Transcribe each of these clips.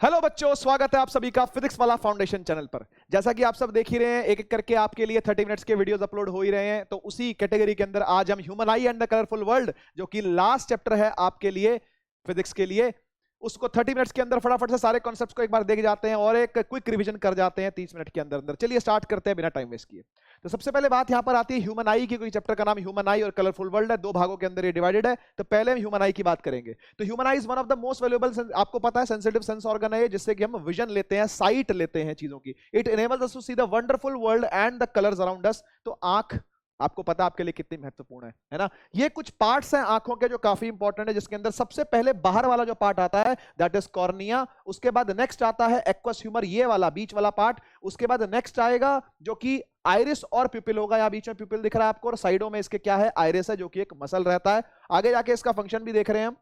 Hello बच्चों, स्वागत है आप सभी का फिजिक्स वाला फाउंडेशन चैनल पर। जैसा कि आप सब देख ही रहे हैं, एक एक करके आपके लिए 30 मिनट्स के वीडियोस अपलोड हो ही रहे हैं। तो उसी कैटेगरी के अंदर आज हम human I and the colourful world, जो कि लास्ट चैप्टर है आपके लिए फिजिक्स के लिए, उसको 30 मिनट्स के अंदर फटाफट से सारे कॉन्सेप्ट्स को एक बार देख जाते हैं और एक क्विक रिवीजन कर जाते हैं 30 मिनट के अंदर अंदर। चलिए स्टार्ट करते हैं बिना टाइम वेस्ट किए। तो सबसे पहले बात यहां पर आती है ह्यूमन आई की, क्योंकि चैप्टर का नाम ह्यूमन आई और कलरफुल वर्ल्ड है, दो भागों के अंदर ये डिवाइडेड है। तो पहले हम ह्यूमन आई की बात करेंगे। तो human I is one of the most valuable, आपको पता है, सेंसिटिव सेंस ऑर्गन है, जिससे कि हम विजन लेते हैं, साइट लेते हैं चीजों की। It enables us to see the wonderful world and the colours around us. तो आंख आपको पता है आपके लिए कितनी महत्वपूर्ण है ना। ये कुछ पार्ट्स हैं आंखों के जो काफी इंपॉर्टेंट है, जिसके अंदर सबसे पहले बाहर वाला जो पार्ट आता है दैट इज कॉर्निया। उसके बाद नेक्स्ट आता है एक्वस ह्यूमर, ये वाला बीच वाला पार्ट। उसके बाद नेक्स्ट आएगा जो कि आइरिस और प्यूपिल होगा। यहाँ बीच में प्यूपिल दिख रहा है आपको और साइडों में इसके क्या है, आइरिस है, जो कि एक मसल रहता है। आगे जाके इसका फंक्शन भी देख रहे हैं हम।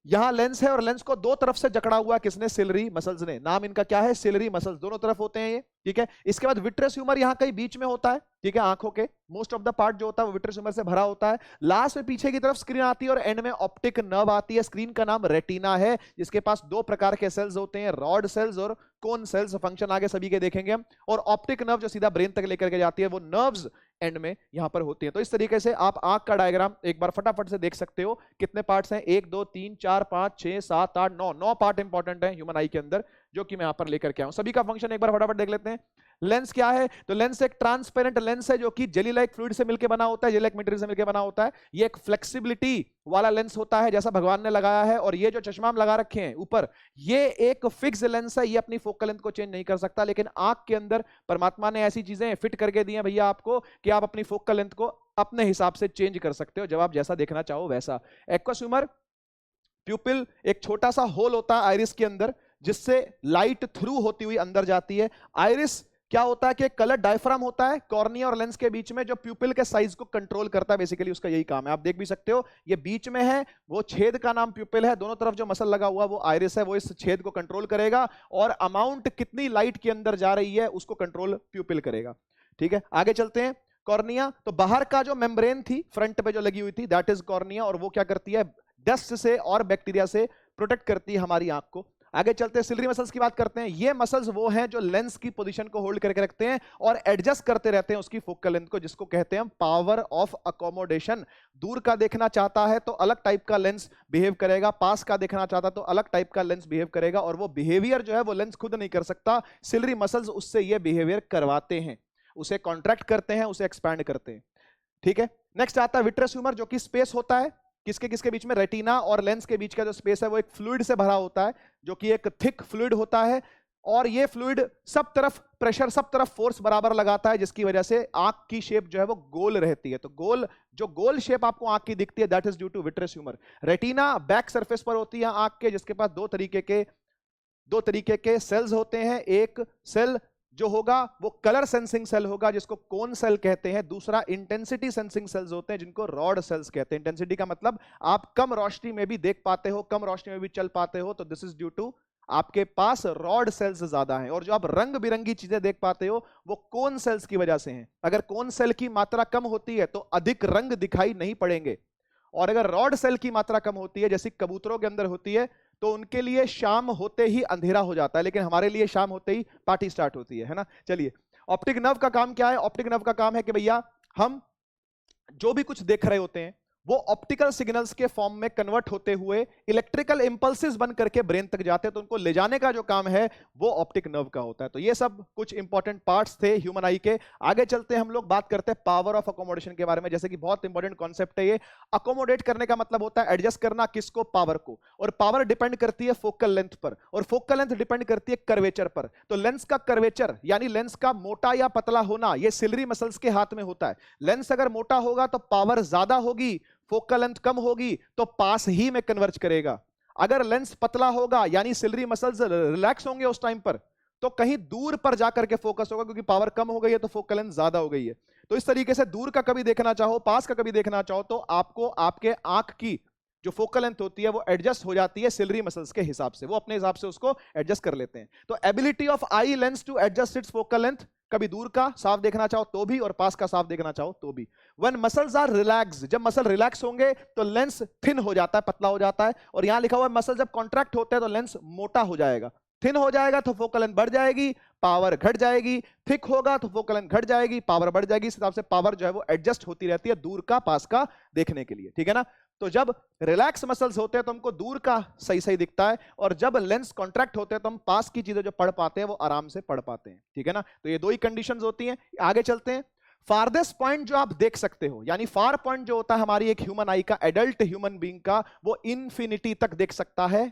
यहां लेंस है और लेंस को दो तरफ से जकड़ा हुआ किसने, सिलरी मसल्स ने। नाम इनका क्या है, सिलरी मसल्स, दोनों तरफ होते हैं ये, ठीक है। इसके बाद विट्रस ह्यूमर यहां कहीं बीच में होता है, ठीक है। आंखों के मोस्ट ऑफ द पार्ट जो होता है वो विट्रस ह्यूमर से भरा होता है। लास्ट में पीछे की तरफ स्क्रीन आती है और एंड में ऑप्टिक नर्व आती है। स्क्रीन का नाम रेटिना है, जिसके पास दो प्रकार के सेल्स होते हैं, रॉड सेल्स और कोन सेल्स। फंक्शन आगे सभी के देखेंगे हम। और ऑप्टिक नर्व जो सीधा ब्रेन तक लेकर के जाती है, वो नर्व्स एंड में यहां पर होती है। तो इस तरीके से आप आंख का डायग्राम एक बार फटाफट से देख सकते हो। कितने पार्ट्स हैं, 1 2 3 4 5 6 7 8 9, 9 पार्ट इंपॉर्टेंट है ह्यूमन आई के अंदर, जो कि मैं यहां पर लेकर के आऊं। सभी का फंक्शन एक बार फटाफट देख लेते हैं। लेंस क्या है, तो लेंस एक ट्रांसपेरेंट लेंस है, जो कि जेली लाइक फ्लूइड से मिलकर बना होता है, जेली लाइक मटेरियल से मिलकर बना होता है। ये एक फ्लेक्सिबिलिटी वाला लेंस होता है, जैसा भगवान ने लगाया है। और ये जो चश्मा हम लगा रखे हैं ऊपर, ये एक फिक्स लेंस है, ये अपनी फोकल लेंथ को चेंज नहीं कर सकता। लेकिन आंख के अंदर परमात्मा ने ऐसी चीजें फिट करके दी हैं भैया आपको, कि आप अपनी फोकल लेंथ को अपने हिसाब से चेंज कर सकते हो, जब आप जैसा देखना चाहो वैसा। एक्वस ह्यूमर, प्यूपिल, एक छोटा सा होल होता है आइरिस के अंदर, जिससे लाइट थ्रू होती हुई अंदर जाती है। आइरिस क्या होता है कि कलर डायफ्राम होता है कॉर्निया और लेंस के बीच में, जो प्यूपिल के साइज को कंट्रोल करता है। बेसिकली उसका यही काम है, आप देख भी सकते हो, ये बीच में है, वो छेद का नाम प्यूपिल है। दोनों तरफ जो मसल लगा हुआ वो आइरिस है, वो इस छेद को कंट्रोल करेगा। और अमाउंट कितनी लाइट के अंदर जा रही है उसको कंट्रोल प्यूपिल करेगा, ठीक है। आगे चलते हैं। कॉर्निया, तो बाहर का जो मेम्ब्रेन थी फ्रंट पे जो लगी हुई थी, दैट इज कॉर्निया। और वो क्या करती है, डस्ट से और बैक्टीरिया से प्रोटेक्ट करती है हमारी आंख को। आगे चलते हैं, सिलरी मसल्स की बात करते हैं। ये मसल्स वो हैं जो लेंस की पोजीशन को होल्ड करके रखते हैं और एडजस्ट करते रहते हैं उसकी फोकल लेंथ को, जिसको कहते हैं पावर ऑफ अकोमोडेशन। दूर का देखना चाहता है तो अलग टाइप का लेंस बिहेव करेगा, पास का देखना चाहता तो अलग टाइप का लेंस बिहेव करेगा। और वो बिहेवियर जो है वो लेंस खुद नहीं कर सकता, सिलरी मसल्स उससे ये बिहेवियर करवाते हैं, उसे कॉन्ट्रैक्ट करते हैं, उसे एक्सपैंड करते हैं, ठीक है। नेक्स्ट आता है विट्रस ह्यूमर, जो कि स्पेस होता है किसके किसके बीच में, रेटिना और लेंस के बीच का जो स्पेस है वो एक फ्लूइड से भरा होता है, जो कि एक थिक फ्लूइड होता है। और ये फ्लूइड सब तरफ प्रेशर, सब तरफ फोर्स बराबर लगाता है, जिसकी वजह से आंख की शेप जो है वो गोल रहती है। तो गोल, जो गोल शेप आपको आंख की दिखती है, that is due to vitreous humour. Retina back surface पर होती है आंख के, जिसके पास दो तरीके के सेल्स होते हैं। एक सेल जो होगा वो कलर सेंसिंग सेल होगा, जिसको कोन सेल कहते हैं। दूसरा इंटेंसिटी सेंसिंग सेल्स होते हैं, जिनको रॉड सेल्स कहते हैं। इंटेंसिटी का मतलब आप कम रोशनी में भी देख पाते हो, कम रोशनी में भी चल पाते हो, तो दिस इज ड्यू टू आपके पास रॉड सेल्स ज्यादा हैं। और जो आप रंग बिरंगी चीजें देख पाते हो वो कोन सेल्स की वजह से हैं। अगर कोन सेल की मात्रा कम होती है तो अधिक रंग दिखाई नहीं पड़ेंगे, और अगर रॉड सेल की मात्रा कम होती है, जैसे कबूतरों के अंदर होती है, तो उनके लिए शाम होते ही अंधेरा हो जाता है, लेकिन हमारे लिए शाम होते ही पार्टी स्टार्ट होती है ना। चलिए, ऑप्टिक नर्व का काम क्या है। ऑप्टिक नर्व का काम है कि भैया हम जो भी कुछ देख रहे होते हैं वो ऑप्टिकल सिग्नल्स के फॉर्म में कन्वर्ट होते हुए इलेक्ट्रिकल इंपल्सेस बन करके ब्रेन तक जाते हैं, तो उनको ले जाने का जो काम है वो ऑप्टिक नर्व का होता है। तो ये सब कुछ इंपॉर्टेंट पार्ट्स थे ह्यूमन आई के। आगे चलते हैं, हम लोग बात करते हैं पावर ऑफ अकोमोडेशन के बारे में, जैसे कि बहुत इंपॉर्टेंट कॉन्सेप्ट है ये। अकोमोडेट करने का मतलब होता है एडजस्ट करना, किसको, पावर को। और पावर डिपेंड करती है फोकल लेंथ पर, और फोकल लेंथ डिपेंड करती है कर्वेचर पर। तो लेंस का कर्वेचर यानी लेंस का मोटा या पतला होना, ये सिलरी मसल्स के हाथ में होता है। लेंस अगर मोटा होगा तो पावर ज्यादा होगी, फोकल लेंथ कम होगी तो पास ही में कन्वर्ज करेगा। अगर लेंस पतला होगा यानी सिलरी मसल्स रिलैक्स होंगे उस टाइम पर, तो कहीं दूर पर जाकर के फोकस होगा, क्योंकि पावर कम हो गई है तो फोकल लेंथ ज्यादा हो गई है। तो इस तरीके से दूर का कभी देखना चाहो, पास का कभी देखना चाहो, तो आपको आपके आंख की जो फोकल लेंथ होती है वो एडजस्ट हो जाती है सिलरी मसल्स के हिसाब से, वो अपने हिसाब से उसको एडजस्ट कर लेते हैं। तो ability of eye lens to adjust its focal length, कभी दूर का साफ देखना चाहो तो भी और पास का साफ देखना चाहो तो भी। व्हेन मसल्स आर रिलैक्स, जब मसल रिलैक्स होंगे तो लेंस थिन हो जाता है, पतला हो जाता है। और यहां लिखा हुआ है मसल जब कॉन्ट्रैक्ट होते हैं तो लेंस मोटा हो जाएगा। थिन हो जाएगा तो फोकल लेंथ बढ़ जाएगी, पावर घट जाएगी, थिक होगा तो फोकल लेंथ घट जाएगी, पावर बढ़ जाएगी। इस हिसाब से पावर जो है वो एडजस्ट होती रहती है दूर का पास का देखने के लिए, ठीक है ना। तो जब रिलैक्स मसल्स होते हैं तो हमको दूर का सही सही दिखता है, और जब लेंस कॉन्ट्रैक्ट होते हैं तो हम पास की चीजें जो पढ़ पाते हैं वो आराम से पढ़ पाते हैं, ठीक है ना। तो ये दो ही कंडीशंस होती हैं। आगे चलते हैं। फारदेस्ट पॉइंट जो आप देख सकते हो, यानी फार पॉइंट जो होता है हमारी एक ह्यूमन आई का, एडल्ट ह्यूमन बीइंग का, वो इन्फिनिटी तक देख सकता है।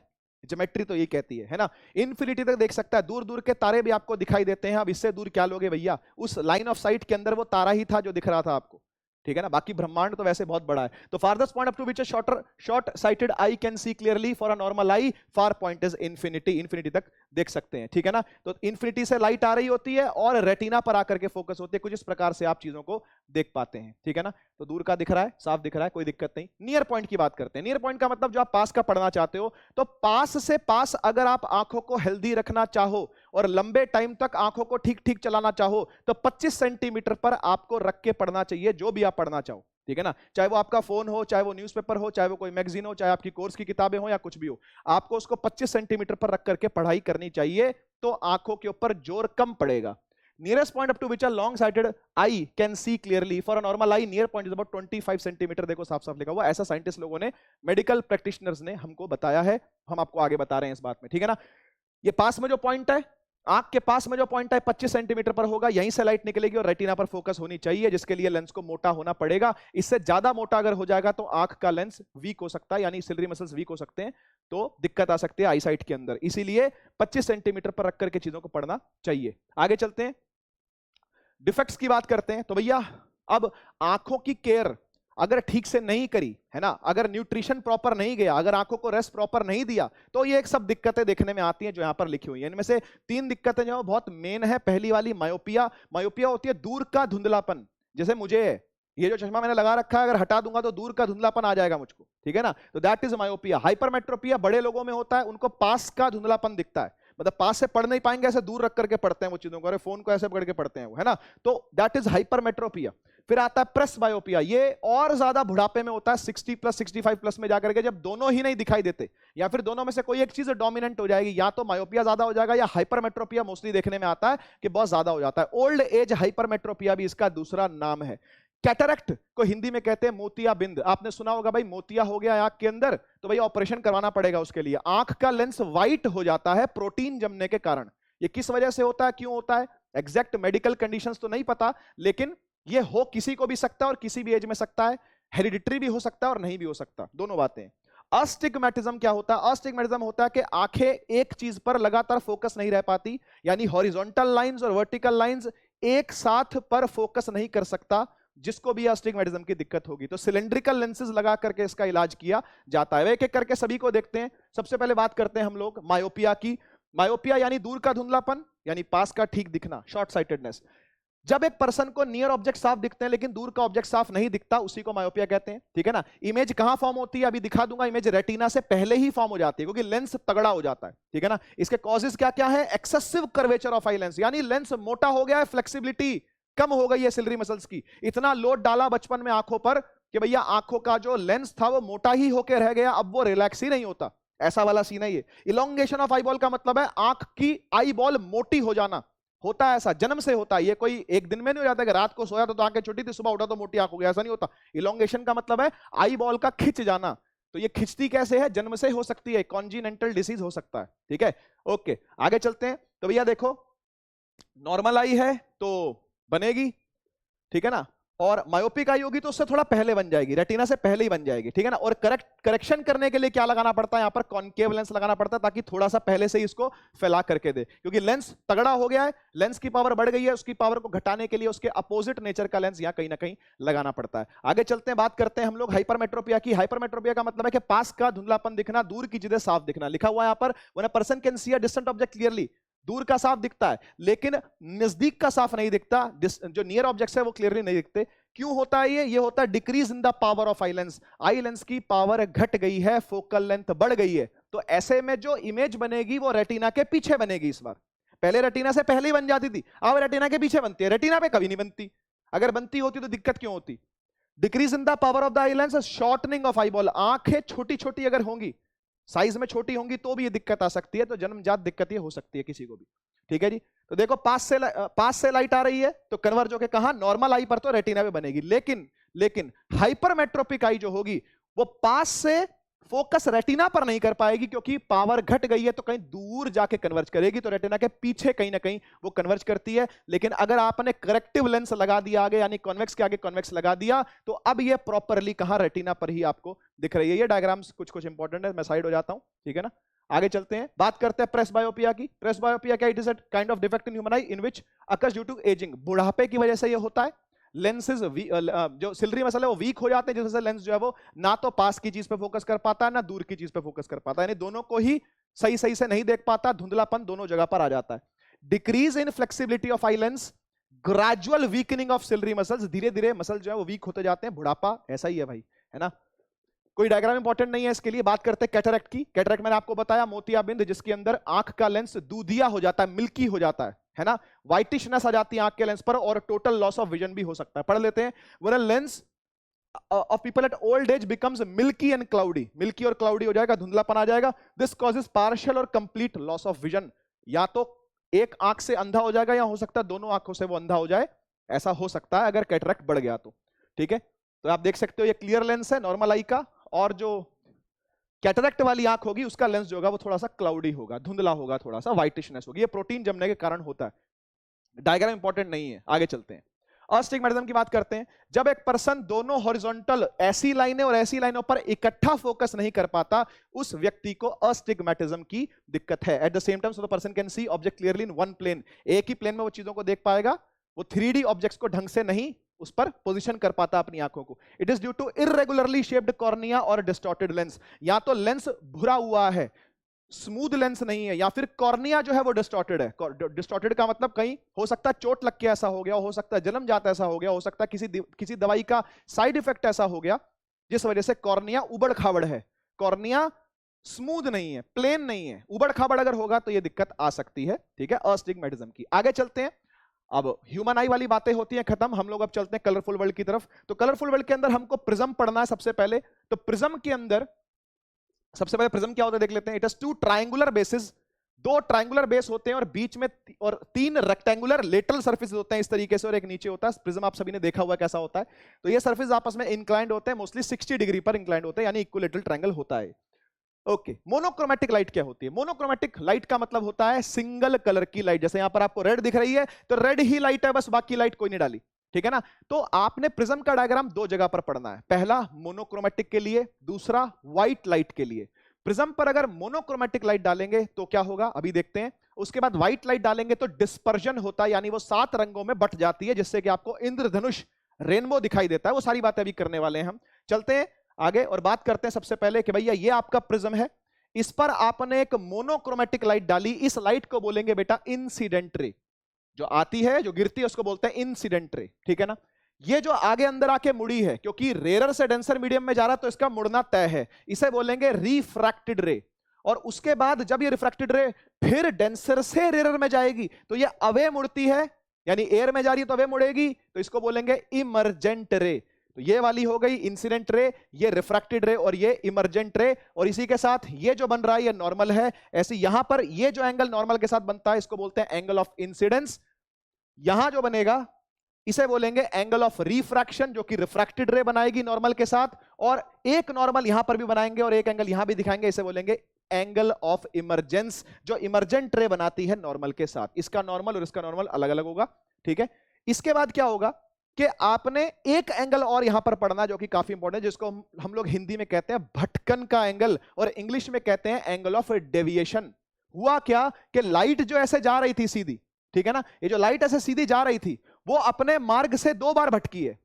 ज्योमेट्री तो ये कहती है ना, इन्फिनिटी तक देख सकता है। दूर दूर के तारे भी आपको दिखाई देते हैं। अब इससे दूर क्या लोगे भैया, उस लाइन ऑफ साइट के अंदर वो तारा ही था जो दिख रहा था आपको, ठीक है ना। बाकी ब्रह्मांड तो वैसे बहुत बड़ा है। तो farthest point up to which short sighted eye can see clearly for a normal eye, far point is infinity, infinity तक देख सकते हैं, ठीक है ना। तो इन्फिनिटी से लाइट आ रही होती है और रेटिना पर आकर के फोकस होती है। कुछ इस प्रकार से आप चीजों को देख पाते हैं, ठीक है ना। तो दूर का दिख रहा है, साफ दिख रहा है, कोई दिक्कत नहीं। नियर पॉइंट की बात करते हैं। नियर पॉइंट का मतलब जो आप पास का पढ़ना चाहते हो, तो पास से पास अगर आप आंखों को हेल्दी रखना चाहो और लंबे टाइम तक आंखों को ठीक ठीक चलाना चाहो तो 25 सेंटीमीटर पर आपको रख के पढ़ना चाहिए, जो भी आप पढ़ना चाहो, ठीक है ना। चाहे वो आपका फोन हो, चाहे वो न्यूज़पेपर हो, चाहे वो कोई मैगजीन हो, चाहे आपकी कोर्स की किताबें हो या कुछ भी हो, आपको उसको 25 सेंटीमीटर पर रख करके पढ़ाई करनी चाहिए, तो आंखों के ऊपर जोर कम पड़ेगा। Nearest point up to which a long sighted eye can see clearly for a normal eye, near point is about 25 centimetre. देखो साफ साफ लिखा हुआ, ऐसा साइंटिस्ट लोगों ने, मेडिकल प्रैक्टिशनर्स ने हमको बताया है, हम आपको आगे बता रहे हैं इस बात में, ठीक है ना। ये पास में जो पॉइंट है, आंख के पास में जो पॉइंट है 25 सेंटीमीटर पर होगा, यहीं से लाइट निकलेगी और रेटिना पर फोकस होनी चाहिए, जिसके लिए लेंस को मोटा होना पड़ेगा। इससे ज्यादा मोटा अगर हो जाएगा तो आंख का लेंस वीक हो सकता है, यानी सिलरी मसल्स वीक हो सकते हैं, तो दिक्कत आ सकती है आई साइट के अंदर। इसीलिए 25 सेंटीमीटर पर रख करके चीजों को पढ़ना चाहिए। आगे चलते हैं, डिफेक्ट्स की बात करते हैं। तो भैया अब आंखों की केयर अगर ठीक से नहीं करी है ना, अगर न्यूट्रिशन प्रॉपर नहीं गया, अगर आंखों को रेस्ट प्रॉपर नहीं दिया, तो ये एक सब दिक्कतें देखने में आती हैं जो यहां पर लिखी हुई है। इनमें से 3 दिक्कतें जो बहुत मेन है। पहली वाली मायोपिया। मायोपिया होती है दूर का धुंधलापन। जैसे मुझे ये जो चश्मा मैंने लगा रखा है, अगर हटा दूंगा तो दूर का धुंधलापन आ जाएगा मुझको, ठीक है ना। तो दैट इज मायोपिया। हाइपरमेट्रोपिया बड़े लोगों में होता है, उनको पास का धुंधलापन दिखता है, मतलब पास से पढ़ नहीं पाएंगे, ऐसे दूर रख करके पढ़ते हैं वो चीजों को, अरे फोन को ऐसे पकड़ के पढ़ते हैं वो, है ना। तो दैट इज हाइपरमेट्रोपिया। फिर आता है प्रेस बायोपिया, ये और ज्यादा बुढ़ापे में होता है, 60 प्लस 65 प्लस में जाकर के, जब दोनों ही नहीं दिखाई देते, या फिर दोनों में से कोई एक चीज डोमिनेंट हो जाएगी, या तो मायोपिया ज्यादा हो जाएगा या हाइपरमेट्रोपिया मोस्टली देखने में आता है कि बहुत ज्यादा हो जाता है। ओल्ड एज हाइपरमेट्रोपिया भी इसका दूसरा नाम है। कैटरैक्ट को हिंदी में कहते हैं मोतियाबिंद। आपने सुना होगा भाई मोतिया हो गया आंख के अंदर, तो भाई ऑपरेशन करवाना पड़ेगा उसके लिए। आंख का लेंस व्हाइट हो जाता है प्रोटीन जमने के कारण। ये किस वजह से होता है, क्यों होता है, एग्जैक्ट मेडिकल कंडीशंस तो नहीं पता, लेकिन ये हो किसी को भी सकता है और किसी भी एज में सकता है, हेरिडिटरी भी हो सकता है और नहीं भी हो सकता, दोनों बातें। अस्टिग्मेटिज्म क्या होता है, अस्टिग्मेटिज्म होता है कि आंखें एक चीज पर लगातार फोकस नहीं रह पाती, यानी हॉरिजॉन्टल लाइंस और वर्टिकल लाइंस एक साथ पर फोकस नहीं कर सकता, जिसको भी अस्टिग्मेटिज्म की दिक्कत होगी तो सिलेंड्रिकल लेंसेज लगा करके इसका इलाज किया जाता है। एक एक करके सभी को देखते हैं। सबसे पहले बात करते हैं हम लोग मायोपिया की। मायोपिया यानी दूर का धुंधलापन, यानी पास का ठीक दिखना, शॉर्ट साइटेडनेस। जब एक पर्सन को नियर ऑब्जेक्ट साफ दिखते हैं लेकिन दूर का ऑब्जेक्ट साफ नहीं दिखता, उसी को मायोपिया कहते हैं, ठीक है ना। इमेज कहां फॉर्म होती है, अभी दिखा दूंगा। इमेज रेटिना से पहले ही फॉर्म हो जाती है, क्योंकि लेंस तगड़ा हो जाता है, ठीक है ना। इसके कॉजेस क्या क्या है, excessive curvature of eye lens, यानी लेंस मोटा हो गया है, फ्लेक्सिबिलिटी कम हो गई है सिलरी मसल्स की। इतना लोड डाला बचपन में आंखों पर कि भैया आंखों का जो लेंस था वो मोटा ही होकर रह गया, अब वो रिलैक्स ही नहीं होता, ऐसा वाला सीन है ये। इलोंगेशन ऑफ आईबॉल का मतलब है आंख की आईबॉल मोटी हो जाना, होता है ऐसा, जन्म से होता है, ये कोई एक दिन में नहीं हो जाता कि रात को सोया तो आंखें छोटी थी, सुबह उठा तो मोटी आंख हो गया, ऐसा नहीं होता। इलोंगेशन का मतलब है आई बॉल का खिंच जाना। तो ये खिंचती कैसे है, जन्म से हो सकती है, कॉन्जिनेंटल डिसीज हो सकता है, ठीक है। ओके आगे चलते हैं। तो भैया देखो नॉर्मल आई है तो बनेगी, ठीक है ना, और मायोपिक आई होगी तो उससे थोड़ा पहले बन जाएगी, रेटिना से पहले ही बन जाएगी, ठीक है ना। और करेक्शन करने के लिए क्या लगाना पड़ता है, यहां पर कॉनकेव लेंस लगाना पड़ता है, ताकि थोड़ा सा पहले से ही इसको फैला करके दे, क्योंकि लेंस तगड़ा हो गया है, लेंस की पावर बढ़ गई है, उसकी पावर को घटाने के लिए उसके अपोजिट नेचर का लेंस यहां कहीं ना कहीं लगाना पड़ता है। आगे चलते हैं, बात करते हैं हम लोग हाइपरमेट्रोपिया की। हाइपरमेट्रोपिया का मतलब है कि पास का धुंधलापन दिखना, दूर की चीजें साफ दिखना। लिखा हुआ है यहां पर, when a person can C a distant object clearly, दूर का साफ दिखता है लेकिन नजदीक का साफ नहीं दिखता, जो नियर ऑब्जेक्ट्स है वो क्लियरली नहीं दिखते। क्यों होता है ये होता है decrease in the power of eye lens, eye lens की पावर घट गई है, फोकल लेंथ बढ़ गई है। तो ऐसे में जो इमेज बनेगी वो रेटिना के पीछे बनेगी इस बार। पहले रेटिना से पहले ही बन जाती थी, अब रेटिना के पीछे बनती है, रेटिना पे कभी नहीं बनती। अगर बनती होती तो दिक्कत क्यों होती। Decrease in the power of the eye lens, shortening of eye ball, आंखें छोटी छोटी अगर होंगी साइज में छोटी होंगी तो भी ये दिक्कत आ सकती है, तो जन्मजात दिक्कत ये हो सकती है किसी को भी। ठीक है जी। तो देखो पास से लाइट आ रही है तो कन्वर्ज होके कहां, नॉर्मल आई पर तो रेटिना में बनेगी, लेकिन हाइपरमेट्रोपिक आई जो होगी वो पास से फोकस रेटिना पर नहीं कर पाएगी, क्योंकि पावर घट गई है तो कहीं दूर जाके कन्वर्ज करेगी, तो रेटिना के पीछे कहीं ना कहीं वो कन्वर्ज करती है। लेकिन अगर आपने करेक्टिव लेंस लगा दिया आगे, यानी कॉन्वेक्स के आगे कॉन्वेक्स लगा दिया, तो अब ये प्रॉपरली कहां, रेटिना पर ही आपको दिख रही है। ये डायग्राम्स कुछ इंपॉर्टेंट है, मैं साइड हो जाता हूं, ठीक है ना। आगे चलते हैं, बात करते हैं प्रेस बायोपिया की। प्रेस बायोपिया क्या, it is a kind of defect in human eye in which occurs due to ageing. बुढ़ापे की वजह से ये होता है। लेंसेज जो सिलरी मसल है वो वीक हो जाते हैं, जिससे लेंस जो है वो ना तो पास की चीज पे फोकस कर पाता है ना दूर की चीज पे फोकस कर पाता है, यानी दोनों को ही सही से नहीं देख पाता, धुंधलापन दोनों जगह पर आ जाता है। Decrease in flexibility of eye lens, gradual weakening of ciliary muscles, धीरे धीरे मसल जो है वो वीक होते जाते हैं। बुढ़ापा ऐसा ही है भाई, है ना। कोई डायग्राम इंपॉर्टेंट नहीं है इसके लिए। बात करते हैं कैटरेक्ट की। कैटरेक्ट मैंने आपको बताया मोतियाबिंद, जिसके अंदर आंख का लेंस दूधिया हो जाता है, मिल्की हो जाता है ना, व्हाइटिशनेस आ जाती है आंख के लेंस पर, और टोटल लॉस ऑफ विजन भी हो सकता है। पढ़ लेते हैं। When lens of people at old age becomes milky and cloudy, milky और क्लाउडी हो जाएगा, धुंधलापन आ जाएगा। दिस कॉजेस पार्शियल और कंप्लीट लॉस ऑफ विजन, या तो एक आंख से अंधा हो जाएगा या हो सकता है दोनों आंखों से वो अंधा हो जाए, ऐसा हो सकता है अगर कैटरेक्ट बढ़ गया तो। ठीक है, तो आप देख सकते हो ये क्लियर लेंस है नॉर्मल आई का, और जो कैटरेक्ट वाली आंख होगी उसका लेंस जो होगा वो थोड़ा सा क्लाउडी होगा, धुंधला होगा, थोड़ा सा व्हाइटिशनेस होगी। ये प्रोटीन जमने के कारण होता है। डायग्राम इंपॉर्टेंट नहीं है, आगे चलते हैं। अस्टिग्मेटिज्म की बात करते हैं। जब एक पर्सन दोनों हॉरिजॉन्टल ऐसी लाइनें और ऐसी लाइनों पर इकट्ठा फोकस नहीं कर पाता, उस व्यक्ति को अस्टिग्मेटिज्म की दिक्कत है। At the same time the person can see object clearly in one plane, एक ही प्लेन में वो चीजों को देख पाएगा, वो 3D ऑब्जेक्ट्स को ढंग से नहीं उस पर पोजीशन कर पाता अपनी आंखों को। It is due to irregularly shaped cornea और डिस्टॉर्टेड लेंस, या तो लेंस भुरा हुआ है, स्मूथ लेंस नहीं है, या फिर कॉर्निया जो है वो डिस्टॉर्टेड है। डिस्टॉर्टेड का मतलब कहीं हो सकता है चोट लग के ऐसा हो गया, हो सकता है जन्म जाता ऐसा हो गया, हो सकता है किसी दवाई का साइड इफेक्ट ऐसा हो गया जिस वजह से कॉर्निया उबड़ खाबड़ है, कॉर्निया स्मूथ नहीं है, प्लेन नहीं है, उबड़ खाबड़ अगर होगा तो ये दिक्कत आ सकती है। ठीक है, अस्टिग्मेटिज्म की। आगे चलते हैं। अब ह्यूमन आई वाली बातें होती हैं खत्म, हम लोग अब चलते हैं कलरफुल वर्ल्ड की तरफ। तो कलरफुल वर्ल्ड के अंदर हमको प्रिज्म पढ़ना है सबसे पहले। तो प्रिज्म के अंदर सबसे पहले प्रिज्म क्या होता है देख लेते हैं। It is two triangular bases, दो ट्रायंगुलर बेस होते हैं और बीच में और तीन रेक्टेंगुलर लेटरल सर्फेस होते हैं इस तरीके से, और एक नीचे होता है। प्रिज्म आप सभी ने देखा हुआ है कैसा होता है। तो ये सर्फेस आपस में इंक्लाइंड होते हैं, मोस्टली 60 डिग्री पर इंक्लाइंड होते हैं, यानी इक्विलेटरल ट्रायंगल होता है। ओके, मोनोक्रोमेटिक लाइट क्या होती है? मोनोक्रोमेटिक लाइट का मतलब होता है सिंगल कलर की लाइट। जैसे यहां पर आपको रेड दिख रही है तो रेड ही लाइट है, बस बाकी लाइट कोई नहीं डाली। ठीक है ना। तो आपने प्रिज्म का डायग्राम दो जगह पर पढ़ना है, पहला मोनोक्रोमेटिक के लिए, दूसरा व्हाइट लाइट के लिए। प्रिज्म पर अगर मोनोक्रोमेटिक लाइट डालेंगे तो क्या होगा अभी देखते हैं। उसके बाद व्हाइट लाइट डालेंगे तो डिस्पर्जन होता है, यानी वो 7 रंगों में बट जाती है, जिससे कि आपको इंद्रधनुष रेनबो दिखाई देता है। वो सारी बातें अभी करने वाले हैं हम। चलते हैं आगे और बात करते हैं सबसे पहले कि भैया ये आपका प्रिज्म है, इस पर आपने एक मोनोक्रोमेटिक लाइट डाली, इस लाइट को बोलेंगे बेटा इंसिडेंट रे। जो आती है जो गिरती है उसको बोलते हैं इंसिडेंट रे। ठीक है ना। ये जो आगे अंदर आके मुड़ी है, क्योंकि रेयर से डेंसर मीडियम में जा रहा है तो इसका मुड़ना तय है, इसे बोलेंगे रिफ्रैक्टेड रे। और उसके बाद जब ये रिफ्रैक्टेड रे फिर डेंसर से रेयर में जाएगी तो ये अवे मुड़ती है, यानी एयर में जा रही है तो अवे मुड़ेगी, तो इसको बोलेंगे इमर्जेंट रे। तो ये वाली हो गई इंसिडेंट रे, ये रिफ्रैक्टेड रे और ये इमर्जेंट रे। और इसी के साथ ये जो बन रहा है ये नॉर्मल है। ऐसे यहां पर ये जो एंगल नॉर्मल के साथ बनता है इसको बोलते हैं एंगल ऑफ इंसिडेंस। यहां जो बनेगा इसे बोलेंगे एंगल ऑफ रिफ्रैक्शन, जो कि रिफ्रैक्टेड रे बनाएगी नॉर्मल के साथ। और एक नॉर्मल यहां पर भी बनाएंगे और एक एंगल यहां भी दिखाएंगे, इसे बोलेंगे एंगल ऑफ इमर्जेंस, जो इमर्जेंट रे बनाती है नॉर्मल के साथ। इसका नॉर्मल और इसका नॉर्मल अलग अलग होगा। ठीक है। इसके बाद क्या होगा कि आपने एक एंगल और यहां पर पढ़ना जो कि काफी इंपॉर्टेंट है, जिसको हम लोग हिंदी में कहते हैं भटकन का एंगल और इंग्लिश में कहते हैं एंगल ऑफ डेविएशन। हुआ क्या कि लाइट जो ऐसे जा रही थी सीधी, ठीक है ना, ये जो लाइट ऐसे सीधी जा रही थी वो अपने मार्ग से 2 बार भटकी है।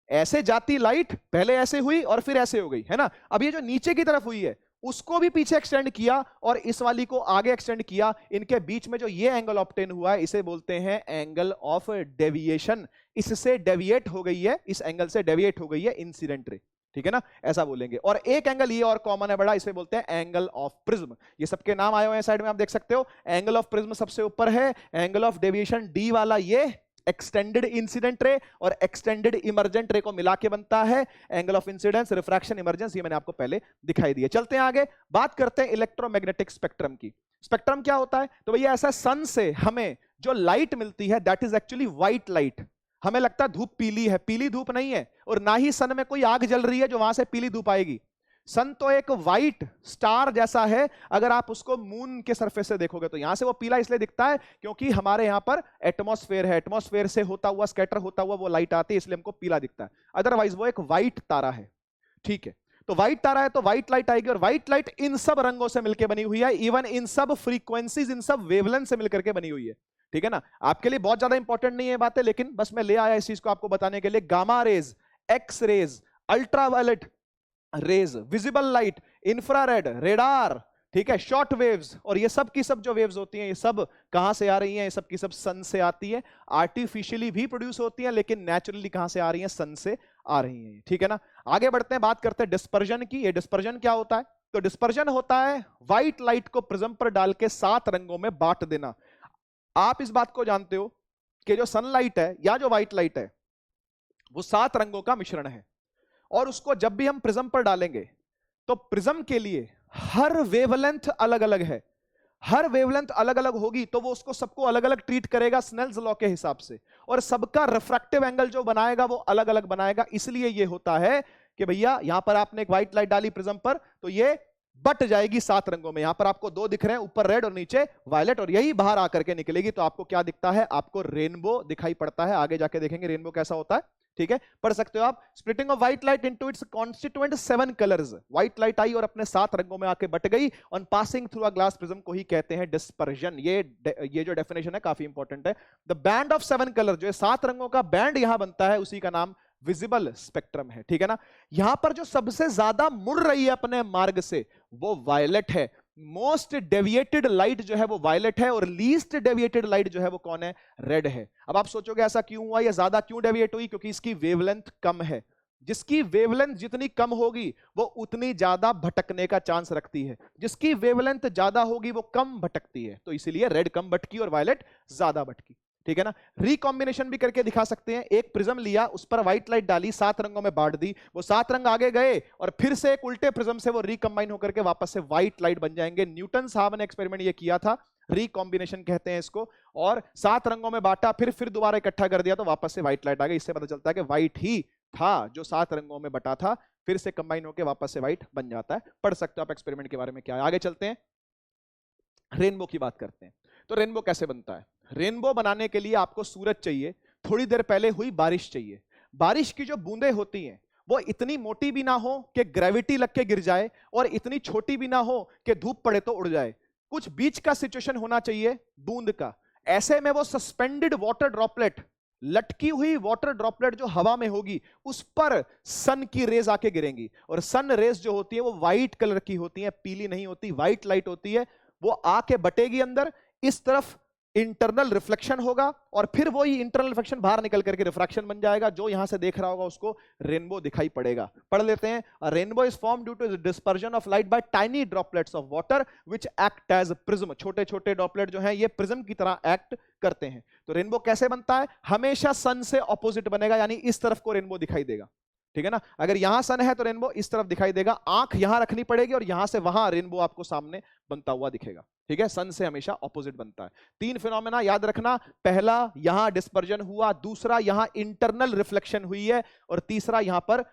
ऐसे जाती लाइट पहले ऐसे हुई और फिर ऐसे हो गई, है ना। अब ये जो नीचे की तरफ हुई है उसको भी पीछे एक्सटेंड किया और इस वाली को आगे एक्सटेंड किया। इनके बीच में जो ये एंगल ऑब्टेन हुआ है इसे बोलते हैं एंगल ऑफ डेविएशन। इससे डेविएट हो गई है, इस एंगल से डेविएट हो गई है इंसिडेंट रे। ठीक है ना, ऐसा बोलेंगे। और एक एंगल ये और कॉमन है बड़ा, इसे बोलते हैं एंगल ऑफ प्रिज्म। ये सबके नाम आए हुए हैं साइड में, आप देख सकते हो। एंगल ऑफ प्रिज्म सबसे ऊपर है, एंगल ऑफ डेविएशन डी वाला ये एक्सटेंडेड इंसिडेंट रे और एक्सटेंडेड इमर्जेंट रे को मिला के बनता है angle of incidence, refraction, emergence. ये मैंने आपको पहले दिखाई दिया। चलते हैं आगे, बात करते हैं इलेक्ट्रोमैग्नेटिक स्पेक्ट्रम की। स्पेक्ट्रम क्या होता है? तो भैया ऐसा, सन से हमें जो लाइट मिलती है that is actually white light. हमें लगता है धूप पीली है, पीली धूप नहीं है, और ना ही सन में कोई आग जल रही है जो वहां से पीली धूप आएगी। सन तो एक व्हाइट स्टार जैसा है। अगर आप उसको मून के सरफेस से देखोगे तो यहां से वो पीला इसलिए दिखता है क्योंकि हमारे यहां पर एटमॉस्फेयर है, एटमॉस्फेयर से होता हुआ, स्कैटर होता हुआ वो लाइट आती है, इसलिए हमको पीला दिखता है। अदरवाइज वो एक व्हाइट तारा है। ठीक है, तो व्हाइट तारा है तो व्हाइट लाइट आएगी, और व्हाइट लाइट इन सब रंगों से मिलकर बनी हुई है, इवन इन सब फ्रीक्वेंसीज, इन सब वेवलेंथ से मिलकर के बनी हुई है। ठीक है ना, आपके लिए बहुत ज्यादा इंपॉर्टेंट नहीं है बातें, लेकिन बस मैं ले आया इस चीज को आपको बताने के लिए। Gamma rays, x rays, ultraviolet rays, visible light, infrared, radar, ठीक है, शॉर्ट वेव्स, और ये सब की सब जो वेव्स होती हैं ये सब कहां से आ रही हैं? ये सब की सब सन से आती है। आर्टिफिशियली भी प्रोड्यूस होती हैं, लेकिन नेचुरली कहां से आ रही हैं? सन से आ रही हैं। ठीक है ना, आगे बढ़ते हैं, बात करते हैं डिस्पर्जन की। ये डिस्पर्जन क्या होता है? तो डिस्पर्जन होता है व्हाइट लाइट को प्रिज्म पर डाल के 7 रंगों में बांट देना। आप इस बात को जानते हो कि जो सनलाइट है या जो व्हाइट लाइट है वो 7 रंगों का मिश्रण है, और उसको जब भी हम प्रिज्म पर डालेंगे तो प्रिज्म के लिए हर वेवलेंथ अलग अलग है। हर वेवलेंथ अलग अलग होगी तो वो उसको सबको अलग अलग ट्रीट करेगा स्नेल्स लॉ के हिसाब से, और सबका रिफ्रैक्टिव एंगल जो बनाएगा वो अलग अलग बनाएगा। इसलिए ये होता है कि भैया यहां पर आपने एक व्हाइट लाइट डाली प्रिज्म पर तो ये बट जाएगी 7 रंगों में। यहां पर आपको 2 दिख रहे हैं, ऊपर रेड और नीचे वायलेट, और यही बाहर आकर के निकलेगी तो आपको क्या दिखता है? आपको रेनबो दिखाई पड़ता है। आगे जाके देखेंगे रेनबो कैसा होता है। ठीक है, पढ़ सकते हो आप। Splitting of white light into its constituent 7 colours. White light आई और अपने 7 रंगों में आके बट गई, on passing through a glass prism को ही कहते हैं डिस्पर्जन। ये जो डेफिनेशन है काफी इंपॉर्टेंट है। द बैंड ऑफ 7 कलर, जो 7 रंगों का बैंड यहां बनता है उसी का नाम विजिबल स्पेक्ट्रम है। ठीक है ना, यहां पर जो सबसे ज्यादा मुड़ रही है अपने मार्ग से वो वायलेट है। मोस्ट डेविएटेड लाइट जो है वो वायलेट है, और लीस्ट डेविएटेड लाइट जो है वो कौन है? रेड है। अब आप सोचोगे ऐसा क्यों हुआ, या ज्यादा क्यों डेविएट हुई? क्योंकि इसकी वेवलेंथ कम है। जिसकी वेवलेंथ जितनी कम होगी वो उतनी ज्यादा भटकने का चांस रखती है, जिसकी वेवलेंथ ज्यादा होगी वो कम भटकती है। तो इसीलिए रेड कम भटकी और वायलेट ज्यादा भटकी। ठीक है ना, रिकॉम्बिनेशन भी करके दिखा सकते हैं। एक प्रिज्म लिया, उस पर व्हाइट लाइट डाली, 7 रंगों में बांट दी, वो 7 रंग आगे गए और फिर से एक उल्टे प्रिज्म से वो रिकंबाइन होकर के वापस से व्हाइट लाइट बन जाएंगे। न्यूटन साहब ने एक्सपेरिमेंट ये किया था, रिकॉम्बिनेशन कहते हैं इसको, और 7 रंगों में बांटा, फिर दोबारा इकट्ठा कर दिया तो वापस से व्हाइट लाइट आ गई। इससे पता चलता है कि व्हाइट ही था जो 7 रंगों में बटा था, फिर से कंबाइन होकर वापस से व्हाइट बन जाता है। पढ़ सकते हो आप एक्सपेरिमेंट के बारे में क्या है। आगे चलते हैं, रेनबो की बात करते हैं। तो रेनबो कैसे बनता है? रेनबो बनाने के लिए आपको सूरज चाहिए, थोड़ी देर पहले हुई बारिश चाहिए। बारिश की जो बूंदें होती हैं वो इतनी मोटी भी ना हो कि ग्रेविटी लग के गिर जाए, और इतनी छोटी भी ना हो कि धूप पड़े तो उड़ जाए। कुछ बीच का सिचुएशन होना चाहिए बूंद का। ऐसे में वो सस्पेंडेड वाटर ड्रॉपलेट, लटकी हुई वाटर ड्रॉपलेट जो हवा में होगी, उस पर सन की रेज आके गिरेंगी, और सन रेज जो होती है वो व्हाइट कलर की होती है, पीली नहीं होती, व्हाइट लाइट होती है। वो आके बटेगी अंदर, इस तरफ इंटरनल रिफ्लेक्शन होगा, और फिर वही इंटरनल रिफ्लेक्शन बाहर निकल करके रिफ्रैक्शन बन जाएगा। जो यहां से देख रहा होगा उसको रेनबो दिखाई पड़ेगा। पढ़ लेते हैं। Rainbow is form due to dispersion of light by tiny droplets of water which act as prism. छोटे छोटे ड्रॉपलेट जो हैं ये प्रिज्म की तरह एक्ट करते हैं। तो रेनबो कैसे बनता है? हमेशा सन से ऑपोजिट बनेगा, यानी इस तरफ को रेनबो दिखाई देगा। ठीक है ना, अगर यहां सन है तो रेनबो इस तरफ दिखाई देगा, आंख यहां रखनी पड़ेगी और यहां से वहां रेनबो आपको सामने बनता हुआ दिखेगा। ठीक है, सन से हमेशा ऑपोजिट बनता है। 3 फिनोमेना याद रखना, पहला यहां डिस्पर्जन हुआ, दूसरा यहां इंटरनल रिफ्लेक्शन हुई है, और तीसरा यहां पर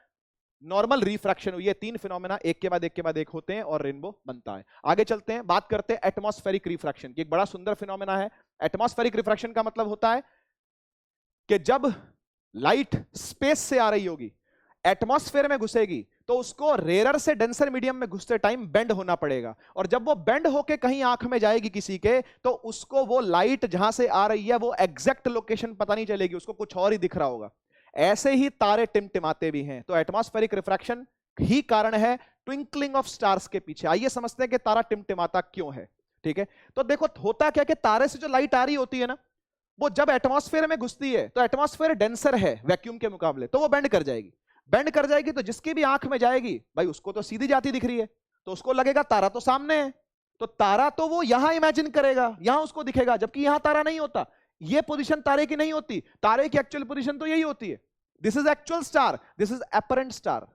नॉर्मल रिफ्रैक्शन हुई है। 3 फिनोमेना एक के बाद एक होते हैं और रेनबो बनता है। आगे चलते हैं, बात करते हैं एटमॉस्फेरिक रिफ्रैक्शन की। एक बड़ा सुंदर फिनोमेना है। एटमॉस्फेरिक रिफ्रैक्शन का मतलब होता है कि जब लाइट स्पेस से आ रही होगी, एटमॉस्फेयर में घुसेगी, तो उसको रेयर से डेंसर मीडियम में घुसते टाइम बेंड होना पड़ेगा, और जब वो बेंड होके कहीं आंख में जाएगी किसी के, तो उसको वो लाइट जहां से आ रही है वो एग्जैक्ट लोकेशन पता नहीं चलेगी, उसको कुछ और ही दिख रहा होगा। ऐसे ही तारे टिमटिमाते भी हैं। तो एटमॉस्फेरिक रिफ्रैक्शन ही कारण है ट्विंकलिंग ऑफ स्टार्स के पीछे। आइए समझते हैं कि तारा टिमटिमाता क्यों है। ठीक है, तो देखो होता क्या कि तारे से जो लाइट आ रही होती है ना, वो जब एटमॉस्फेयर में घुसती है तो एटमॉस्फेयर डेंसर है वैक्यूम के मुकाबले, तो वो बेंड कर जाएगी। बेंड कर जाएगी तो जिसकी भी आंख में जाएगी, भाई उसको तो सीधी जाती दिख रही है, तो उसको लगेगा तारा तो सामने है, तो तारा तो वो यहां इमेजिन करेगा, यहां उसको दिखेगा, जबकि यहां तारा नहीं होता। ये पोजीशन तारे की नहीं होती, तारे की एक्चुअल पोजीशन तो यही होती है। This is actual star, this is apparent star.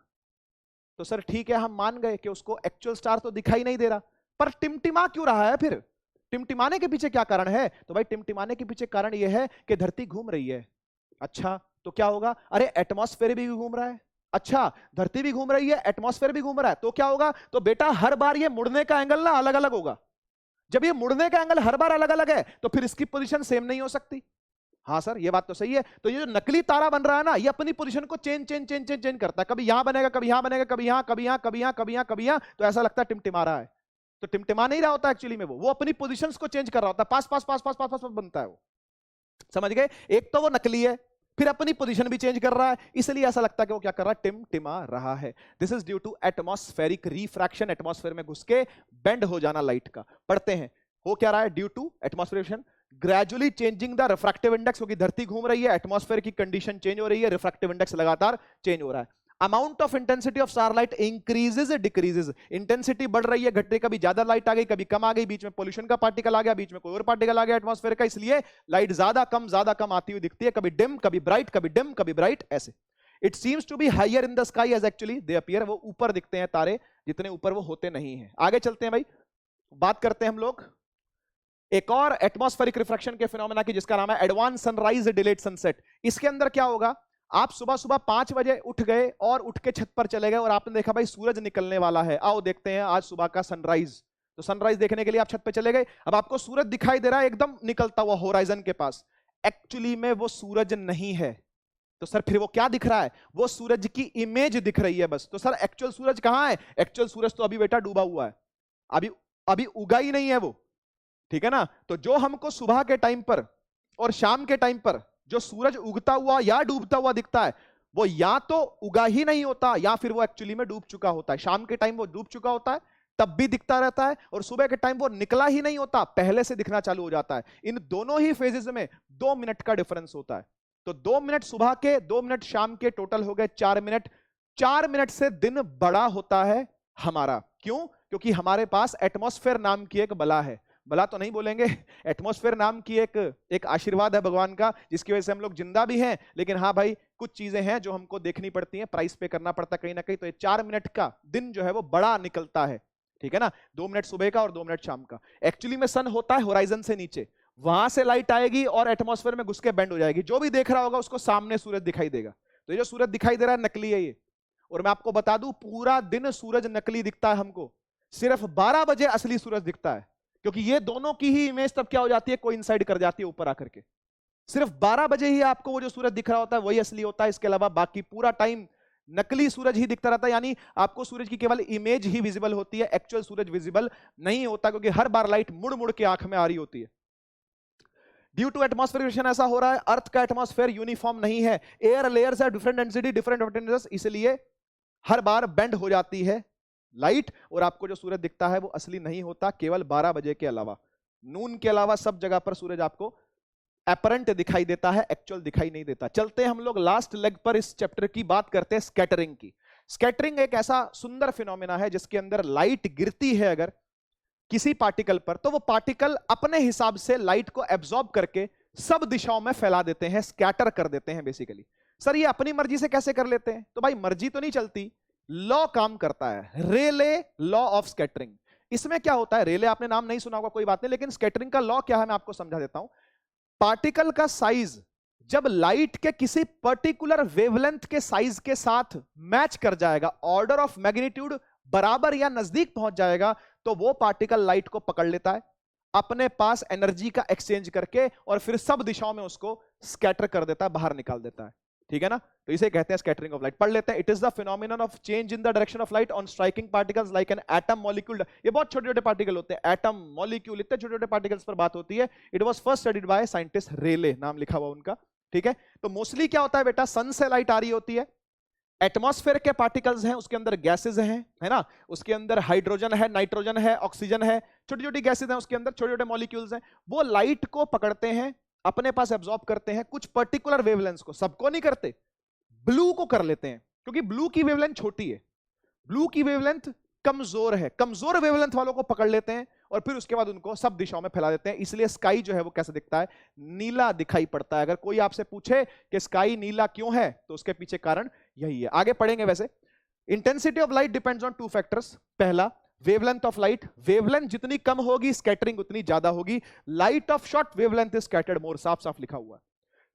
तो सर ठीक है, हम मान गए कि उसको एक्चुअल स्टार तो दिखाई नहीं दे रहा, पर टिमटिमा क्यों रहा है? फिर टिमटिमाने के पीछे क्या कारण है? तो भाई टिमटिमाने के पीछे कारण यह है कि धरती घूम रही है। अच्छा, तो क्या होगा? अरे एटमॉस्फेयर भी घूम रहा है। अच्छा, धरती भी घूम रही है, एटमॉस्फेयर भी घूम रहा है, तो क्या होगा? तो बेटा हर बार ये मुड़ने का एंगल ना अलग अलग होगा। जब ये मुड़ने का एंगल हर बार अलग अलग है तो फिर इसकी पोजीशन सेम नहीं हो सकती। हाँ सर, ये बात तो सही है। तो ये जो नकली तारा बन रहा है ना, ये अपनी पोजीशन को change change change change change करता है। कभी यहां बनेगा, कभी यहां बनेगा, कभी यहां, कभी यहां, कभी यहां, कभी यहां, कभी यहां, तो ऐसा लगता है टिमटिमा रहा है। तो टिमटिमा नहीं रहा होता एक्चुअली में, वो अपनी पोजीशंस को चेंज कर रहा होता है। पास पास पास पास पास पास पास बनता है वो। समझ गए? एक तो वो नकली है, फिर अपनी पोजीशन भी चेंज कर रहा है, इसलिए ऐसा लगता है कि वो क्या कर रहा है? टिमटिमा रहा है। This is due to atmospheric refraction, atmosphere में घुस के बेंड हो जाना लाइट का। पढ़ते हैं, हो क्या रहा है? Due to atmospheric gradually changing the refractive index, क्योंकि धरती घूम रही है, एटमॉस्फेयर की कंडीशन चेंज हो रही है, रिफ्रैक्टिव इंडेक्स लगातार चेंज हो रहा है। Amount of intensity of starlight increases decreases, intensity बढ़ रही है, घट रही, कभी ज्यादा लाइट आ गई, कभी कम आ गई, बीच में पोल्यूशन का पार्टिकल आ गया, बीच में कोई और पार्टिकल आ गया एटमॉस्फेयर का, इसलिए लाइट ज्यादा कम आती हुई दिखती है, कभी डिम, कभी ब्राइट, कभी डिम, कभी ब्राइट, ऐसे। It seems to be higher in the sky as actually they appear, वो ऊपर दिखते हैं तारे, जितने ऊपर वो होते नहीं है। आगे चलते हैं भाई, बात करते हैं हम लोग एक और एटमॉस्फेरिक रिफ्रैक्शन के फिनोमेना की, जिसका नाम है एडवांस सनराइज डिलेड सनसेट। इसके अंदर क्या होगा? आप सुबह सुबह 5 बजे उठ गए और उठ के छत पर चले गए और आपने देखा भाई सूरज निकलने वाला है, आओ देखते हैं आज सुबह का सनराइज। तो सनराइज देखने के लिए आप छत पे चले गए, अब आपको सूरज दिखाई दे रहा है एकदम निकलता हुआ होराइजन के पास, एक्चुअली में वो सूरज नहीं है। तो सर फिर वो क्या दिख रहा है? वो सूरज की इमेज दिख रही है बस। तो सर एक्चुअल सूरज कहां है? एक्चुअल सूरज तो अभी बेटा डूबा हुआ है, अभी अभी उगा ही नहीं है वो, ठीक है ना। तो जो हमको सुबह के टाइम पर और शाम के टाइम पर जो सूरज उगता हुआ या डूबता हुआ दिखता है, वो या तो उगा ही नहीं होता या फिर वो एक्चुअली में डूब चुका होता है। शाम के टाइम वो डूब चुका होता है तब भी दिखता रहता है, और सुबह के टाइम वो निकला ही नहीं होता, पहले से दिखना चालू हो जाता है। इन दोनों ही फेजेस में 2 मिनट का डिफरेंस होता है। तो 2 मिनट सुबह के, 2 मिनट शाम के, टोटल हो गए 4 मिनट। 4 मिनट से दिन बड़ा होता है हमारा। क्यों? क्योंकि हमारे पास एटमॉस्फेयर नाम की एक बला है, बला तो नहीं बोलेंगे, एटमॉस्फेयर नाम की एक आशीर्वाद है भगवान का, जिसकी वजह से हम लोग जिंदा भी हैं। लेकिन हाँ भाई, कुछ चीजें हैं जो हमको देखनी पड़ती हैं, प्राइस पे करना पड़ता है कहीं ना कहीं। तो ये 4 मिनट का दिन जो है वो बड़ा निकलता है, ठीक है ना। 2 मिनट सुबह का और 2 मिनट शाम का। एक्चुअली में सन होता है होराइजन से नीचे, वहां से लाइट आएगी और एटमॉस्फेयर में घुस के बेंड हो जाएगी। जो भी देख रहा होगा उसको सामने सूरज दिखाई देगा। तो ये जो सूरज दिखाई दे रहा है नकली है ये। और मैं आपको बता दूं, पूरा दिन सूरज नकली दिखता है हमको, सिर्फ 12 बजे असली सूरज दिखता है, क्योंकि ये दोनों की ही इमेज तब क्या हो जाती है? कोइंसाइड कर जाती है ऊपर आकर के। सिर्फ 12 बजे ही आपको वो जो सूरज दिख रहा होता है वही असली होता है, इसके अलावा बाकी पूरा टाइम नकली सूरज ही दिखता रहता है। यानी आपको सूरज की केवल इमेज ही विजिबल होती है, एक्चुअल सूरज विजिबल नहीं होता, क्योंकि हर बार लाइट मुड़ मुड़ के आंख में आ रही होती है। ड्यू टू एटमॉस्फेयर ऐसा हो रहा है, अर्थ का एटमॉस्फेयर यूनिफॉर्म नहीं है, एयर लेयर्स है डिफरेंट डेंसिटी, डिफरेंट टेम्परेचर, इसलिए हर बार बेंड हो जाती है लाइट, और आपको जो सूरज दिखता है वो असली नहीं होता, केवल 12 बजे के अलावा। नून के अलावा सब जगह पर सूरज आपको अपरेंट दिखाई देता है, एक्चुअल दिखाई नहीं देता। चलते हैं हम लोग लास्ट लेग पर, इस चैप्टर की बात करते हैं स्कैटरिंग की। स्कैटरिंग एक ऐसा सुंदर फिनोमेना है जिसके अंदर लाइट गिरती है अगर किसी पार्टिकल पर, तो वो पार्टिकल अपने हिसाब से लाइट को एब्जॉर्ब करके सब दिशाओं में फैला देते हैं, स्कैटर कर देते हैं बेसिकली। सर ये अपनी मर्जी से कैसे कर लेते हैं? तो भाई मर्जी तो नहीं चलती, लॉ काम करता है, रेले लॉ ऑफ स्कैटरिंग। इसमें क्या होता है? रेले आपने नाम नहीं सुना होगा, कोई बात नहीं, लेकिन स्कैटरिंग का लॉ क्या है मैं आपको समझा देता हूं। पार्टिकल का साइज जब लाइट के किसी पर्टिकुलर वेवलेंथ के साइज के साथ मैच कर जाएगा, ऑर्डर ऑफ मैग्नीट्यूड बराबर या नजदीक पहुंच जाएगा, तो वो पार्टिकल लाइट को पकड़ लेता है, अपने पास एनर्जी का एक्सचेंज करके, और फिर सब दिशाओं में उसको स्कैटर कर देता है, बाहर निकाल देता है, ठीक है ना। तो इसे कहते हैं स्कैटरिंग ऑफ लाइट। पढ़ लेते हैं। It is the phenomenon of change in the direction of light on striking particles like an atom molecule. ये बहुत छोटे छोटे पार्टिकल होते हैं, एटम मॉलिक्यूल, इतने छोटे छोटे पार्टिकल्स पर बात होती है। It was first studied by scientist Rayleigh, नाम लिखा हुआ उनका, ठीक है। तो मोस्टली क्या होता है बेटा, सन से लाइट आ रही होती है, एटमॉस्फेयर के पार्टिकल्स हैं, उसके अंदर गैसेज हैं, है ना, उसके अंदर हाइड्रोजन है, नाइट्रोजन है, ऑक्सीजन है, छोटी छोटी गैसेज हैं, उसके अंदर छोटे छोटे मॉलिक्यूल्स हैं। वो लाइट को पकड़ते हैं, अपने पास एब्जॉर्ब करते हैं, कुछ पर्टिकुलर वेवलेंथ को, सबको नहीं करते, ब्लू को कर लेते हैं, क्योंकि ब्लू की वेवलेंथ छोटी है, ब्लू की वेवलेंथ कमजोर है, कमजोर वेवलेंथ वालों को पकड़ लेते हैं और फिर उसके बाद उनको सब दिशाओं में फैला देते हैं। इसलिए स्काई जो है वो कैसे दिखता है, नीला दिखाई पड़ता है। अगर कोई आपसे पूछे कि स्काई नीला क्यों है, तो उसके पीछे कारण यही है। आगे पढ़ेंगे। वैसे intensity of light depends on 2 factors. पहला वेवलेंथ ऑफ लाइट, वेवलेंथ जितनी कम होगी स्कैटरिंग उतनी ज्यादा होगी। Light of short wavelength is scattered more, साफ साफ लिखा हुआ।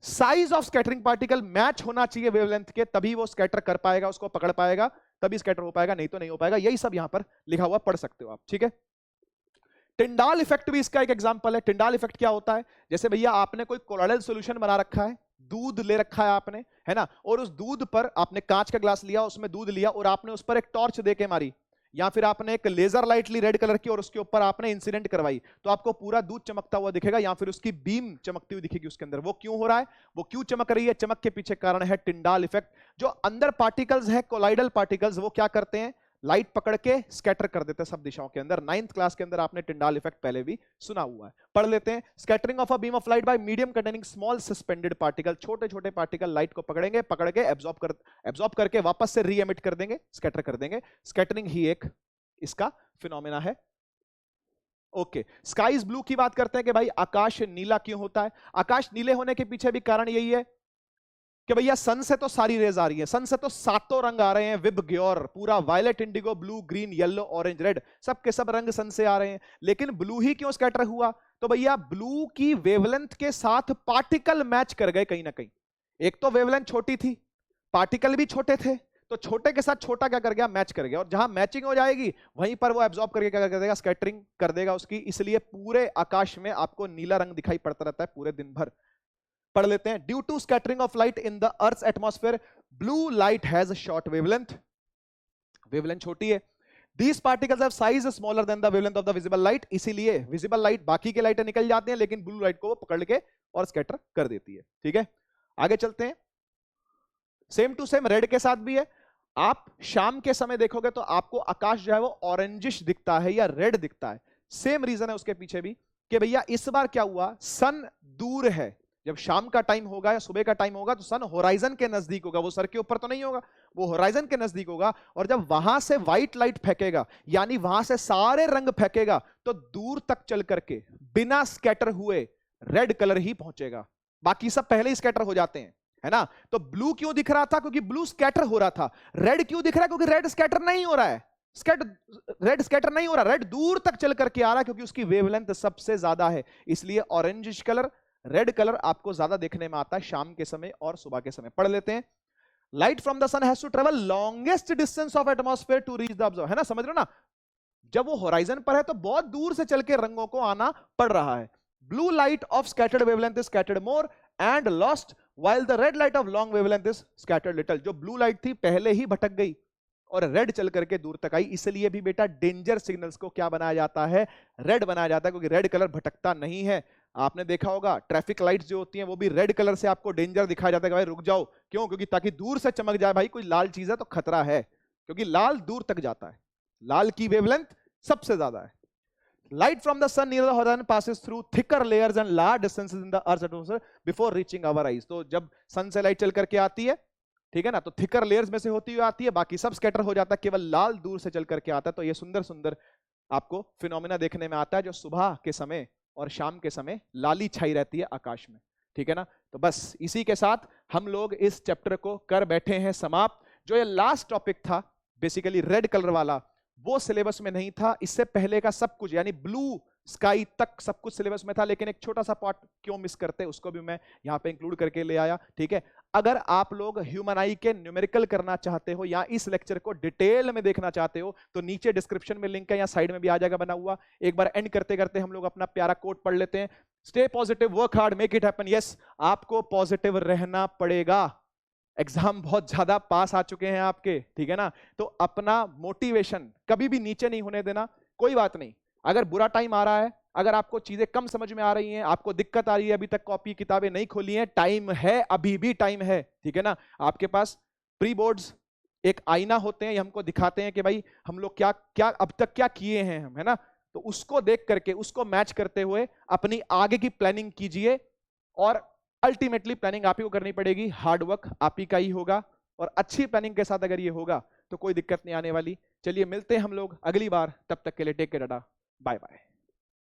Size of scattering particle match होना चाहिए वेवलेंथ के, तभी वो स्कैटर कर पाएगा, उसको पकड़ पाएगा, तभी स्कैटर हो पाएगा, नहीं तो नहीं हो पाएगा। यही सब यहां पर लिखा हुआ, पढ़ सकते हो आप, ठीक है। टिंडाल इफेक्ट भी इसका एक एग्जांपल है। टिंडाल इफेक्ट क्या होता है, जैसे भैया आपने कोई कोलॉइडल सॉल्यूशन बना रखा है, दूध ले रखा है आपने, है ना, और उस दूध पर आपने कांच का ग्लास लिया, उसमें दूध लिया और आपने उस पर एक टॉर्च देके मारी, या फिर आपने एक लेजर लाइट ली रेड कलर की और उसके ऊपर आपने इंसिडेंट करवाई, तो आपको पूरा दूध चमकता हुआ दिखेगा, या फिर उसकी बीम चमकती हुई दिखेगी उसके अंदर। वो क्यों हो रहा है, वो क्यों चमक रही है, चमक के पीछे कारण है टिंडाल इफेक्ट। जो अंदर पार्टिकल्स है कोलाइडल पार्टिकल्स, वो क्या करते हैं, लाइट पकड़ के स्कैटर कर देते हैं सब दिशाओं के अंदर। 9th क्लास के अंदर आपने टिंडाल इफेक्ट पहले भी सुना हुआ है, पढ़ लेते हैं। Scattering of a beam of light bye medium containing small suspended particle, छोटे छोटे पार्टिकल लाइट को पकड़ेंगे, पकड़ के एब्जॉर्ब करके वापस से री एमिट कर देंगे, स्कैटर कर देंगे। स्कैटरिंग ही एक इसका फिनोमेना है। ओके, स्काई इज ब्लू की बात करते हैं कि भाई आकाश नीला क्यों होता है। आकाश नीले होने के पीछे भी कारण यही है कि भैया सन से तो सारी रेज आ रही है, सन से तो सातों रंग आ रहे हैं, विब ग्योर, पूरा violet, indigo, blue, green, yellow, orange, red, सब के सब रंग सन से आ रहे हैं। लेकिन ब्लू ही क्यों स्कैटर हुआ, तो भैया ब्लू की वेवलेंथ के साथ पार्टिकल मैच कर गए कहीं ना कहीं। एक तो वेवलेंथ छोटी थी, पार्टिकल भी छोटे थे, तो छोटे के साथ छोटा क्या कर गया, मैच कर गया, और जहां मैचिंग हो जाएगी वहीं पर वो एब्जॉर्ब करके क्या कर देगा, स्कैटरिंग कर देगा उसकी। इसलिए पूरे आकाश में आपको नीला रंग दिखाई पड़ता रहता है पूरे दिन भर। पढ़ लेते हैं। Due to scattering of light in the earth atmosphere, blue light has short wavelength, wavelength छोटी है। These particles have size smaller than the wavelength of the visible light, इसीलिए विजिबल लाइट बाकी के लाइटें निकल जाती हैं, लेकिन ब्लू लाइट को वो पकड़ के और स्कैटर कर देती है, ठीक है। आगे चलते हैं। सेम टू सेम रेड के साथ भी है। आप शाम के समय देखोगे तो आपको आकाश जो है वो ऑरेंजिश दिखता है या रेड दिखता है। सेम रीजन है उसके पीछे भी कि भैया इस बार क्या हुआ, सन दूर है। जब शाम का टाइम होगा या सुबह का टाइम होगा तो सन होराइजन के नजदीक होगा, वो सर के ऊपर तो नहीं होगा, वो होराइजन के नजदीक होगा। और जब वहां से व्हाइट लाइट फेंकेगा, यानी वहां से सारे रंग फेंकेगा, तो दूर तक चल करके बिना स्कैटर हुए रेड कलर ही पहुंचेगा, बाकी सब पहले ही स्कैटर हो जाते हैं, है ना। तो ब्लू क्यों दिख रहा था, क्योंकि ब्लू स्कैटर हो रहा था। रेड क्यों दिख रहा है, क्योंकि रेड स्कैटर नहीं हो रहा है, रेड स्कैटर नहीं हो रहा, रेड दूर तक चल करके आ रहा है, क्योंकि उसकी वेवलेंथ सबसे ज्यादा है। इसलिए ऑरेंजिश कलर, रेड कलर आपको ज्यादा देखने में आता है शाम के समय और सुबह के समय। पढ़ लेते हैं। Light from the sun has to travel longest distance of atmosphere to reach the observer, है ना, समझ रहे हो ना। जब वो होराइजन पर है तो बहुत दूर से चल के रंगों को आना पड़ रहा है। Blue light of scattered wavelength is scattered more and lost while the red light of long wavelength is scattered little। जो ब्लू लाइट थी पहले ही भटक गई और रेड चल करके दूर तक आई। इसलिए भी बेटा डेंजर सिग्नल्स को क्या बनाया जाता है, रेड बनाया जाता है, क्योंकि रेड कलर भटकता नहीं है। आपने देखा होगा ट्रैफिक लाइट्स जो होती हैं वो भी रेड कलर से आपको डेंजर दिखाया जाता है कि भाई रुक जाओ, क्यों, क्योंकि ताकि दूर से चमक जाए, भाई कोई लाल चीज है तो खतरा है, क्योंकि लाल दूर तक जाता है, लाल की वेवलेंथ सबसे ज्यादा है। Light from the sun near the horizon passes through thicker layers and large distances in the Earth's atmosphere before reaching our eyes। तो जब सन से लाइट चल करके आती है, ठीक है ना, तो थिकर लेयर्स में से होती हुई आती है, बाकी सब स्कैटर हो जाता है, केवल लाल दूर से चल करके आता है। तो ये सुंदर सुंदर आपको फिनोमेना देखने में आता है, जो सुबह के समय और शाम के समय लाली छाई रहती है आकाश में, ठीक है ना। तो बस इसी के साथ हम लोग इस चैप्टर को कर बैठे हैं समाप्त। जो ये लास्ट टॉपिक था बेसिकली रेड कलर वाला, वो सिलेबस में नहीं था। इससे पहले का सब कुछ यानी ब्लू स्काई तक सब कुछ सिलेबस में था, लेकिन एक छोटा सा पार्ट क्यों मिस करते, उसको भी मैं यहां पे इंक्लूड करके ले आया, ठीक है। अगर आप लोग ह्यूमन आई के न्यूमेरिकल करना चाहते हो या इस लेक्चर को डिटेल में देखना चाहते हो तो नीचे डिस्क्रिप्शन में लिंक है या साइड में भी आ जाएगा बना हुआ। एक बार एंड करते करते हम लोग अपना प्यारा कोट पढ़ लेते हैं। Stay positive, work hard, make it happen. Yes, आपको पॉजिटिव रहना पड़ेगा। एग्जाम बहुत ज्यादा पास आ चुके हैं आपके, ठीक है ना। तो अपना मोटिवेशन कभी भी नीचे नहीं होने देना। कोई बात नहीं, अगर बुरा टाइम आ रहा है, अगर आपको चीजें कम समझ में आ रही हैं, आपको दिक्कत आ रही है, अभी तक कॉपी किताबें नहीं खोली हैं, टाइम है, अभी भी टाइम है, ठीक है ना। आपके पास प्री बोर्ड्स एक आईना होते हैं, ये हमको दिखाते हैं कि भाई हम लोग क्या क्या अब तक क्या किए हैं हम, है ना। तो उसको देख करके, उसको मैच करते हुए अपनी आगे की प्लानिंग कीजिए, और अल्टीमेटली प्लानिंग आप ही को करनी पड़ेगी, हार्ड वर्क आप ही का ही होगा, और अच्छी प्लानिंग के साथ अगर ये होगा तो कोई दिक्कत नहीं आने वाली। चलिए मिलते हैं हम लोग अगली बार, तब तक के लिए take care, tata, bye bye.